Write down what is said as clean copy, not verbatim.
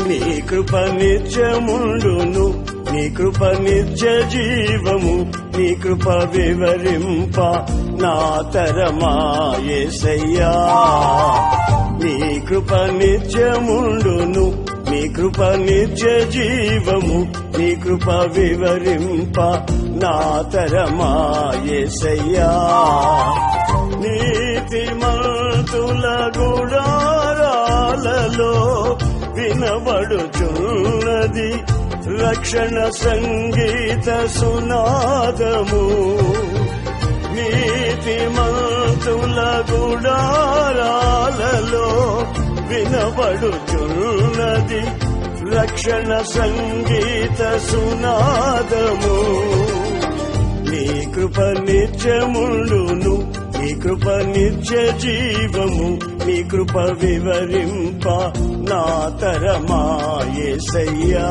నీ కృప నిత్యముండును, నీ కృప నిత్య జీవము, నీ కృప వివరింప నా తరమా యేసయ్యా. నీ కృప నిత్యముండును, నీ కృప నిత్య జీవము, నీ కృప వివరింప నా తరమా యేసయ్యా. నీతిమంతుల గుడారాలలో వినబడుచున్నది రక్షణ సంగీత సునాదము. నీతిమంతుల గుడారాలలో వినబడుచున్నది రక్షణ సంగీత సునాదము. నీ కృప నిత్యముండును, నీ కృప నిత్య జీవము, నీ కృప వివరింప నా తరమా యేసయ్యా.